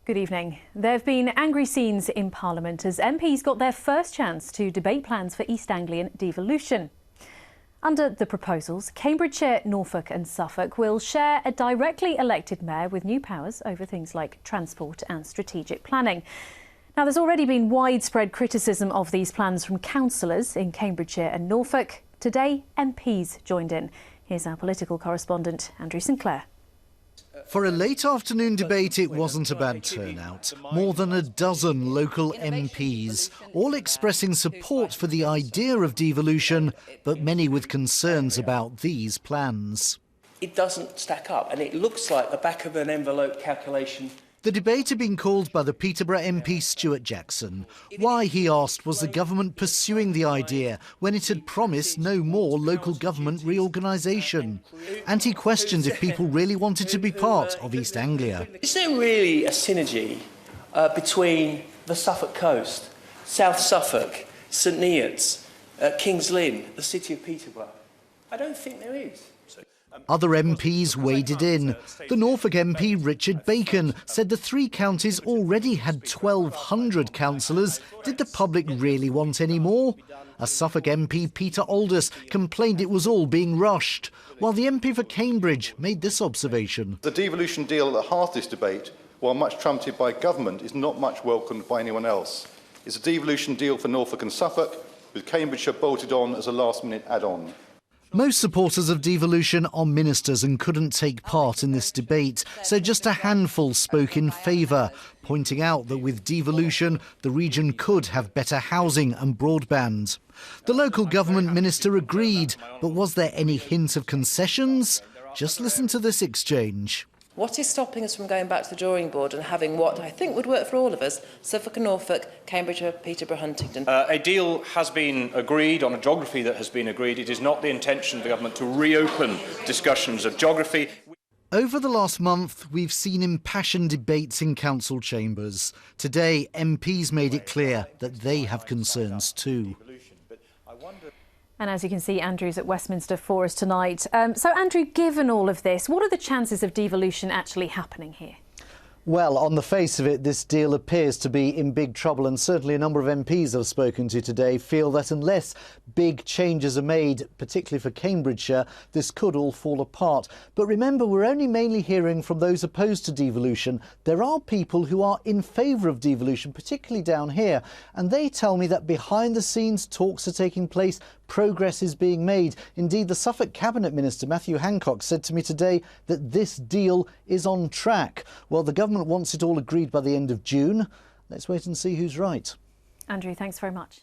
Good evening. There have been angry scenes in Parliament as MPs got their first chance to debate plans for East Anglian devolution. Under the proposals, Cambridgeshire, Norfolk and Suffolk will share a directly elected mayor with new powers over things like transport and strategic planning. Now, there's already been widespread criticism of these plans from councillors in Cambridgeshire and Norfolk. Today, MPs joined in. Here's our political correspondent, Andrew Sinclair. For a late afternoon debate, it wasn't a bad turnout. More than a dozen local MPs, all expressing support for the idea of devolution, but many with concerns about these plans. It doesn't stack up, and it looks like the back of an envelope calculation. The debate had been called by the Peterborough MP Stuart Jackson. Why, he asked, was the government pursuing the idea when it had promised no more local government reorganisation? And he questioned if people really wanted to be part of East Anglia. Is there really a synergy between the Suffolk coast, South Suffolk, St Neots, Kings Lynn, the city of Peterborough? I don't think there is. Other MPs waded in. The Norfolk MP Richard Bacon said the three counties already had 1,200 councillors. Did the public really want any more? A Suffolk MP, Peter Aldous, complained it was all being rushed, while the MP for Cambridge made this observation. The devolution deal at the heart of this debate, while much trumpeted by government, is not much welcomed by anyone else. It's a devolution deal for Norfolk and Suffolk, with Cambridgeshire bolted on as a last-minute add-on. Most supporters of devolution are ministers and couldn't take part in this debate, so just a handful spoke in favour, pointing out that with devolution, the region could have better housing and broadband. The local government minister agreed, but was there any hint of concessions? Just listen to this exchange. What is stopping us from going back to the drawing board and having what I think would work for all of us, Suffolk and Norfolk, Cambridgeshire, Peterborough, Huntingdon? A deal has been agreed on a geography that has been agreed. It is not the intention of the government to reopen discussions of geography. Over the last month, we've seen impassioned debates in council chambers. Today, MPs made it clear that they have concerns too. And as you can see, Andrew's at Westminster for us tonight. So, Andrew, given all of this, what are the chances of devolution actually happening here? Well, on the face of it, this deal appears to be in big trouble, and certainly a number of MPs I've spoken to today feel that unless big changes are made, particularly for Cambridgeshire, this could all fall apart. But remember, we're only mainly hearing from those opposed to devolution. There are people who are in favour of devolution, particularly down here, and they tell me that behind the scenes talks are taking place, progress is being made. Indeed, the Suffolk Cabinet Minister, Matthew Hancock, said to me today that this deal is on track. Well, the government wants it all agreed by the end of June. Let's wait and see who's right. Andrew, thanks very much.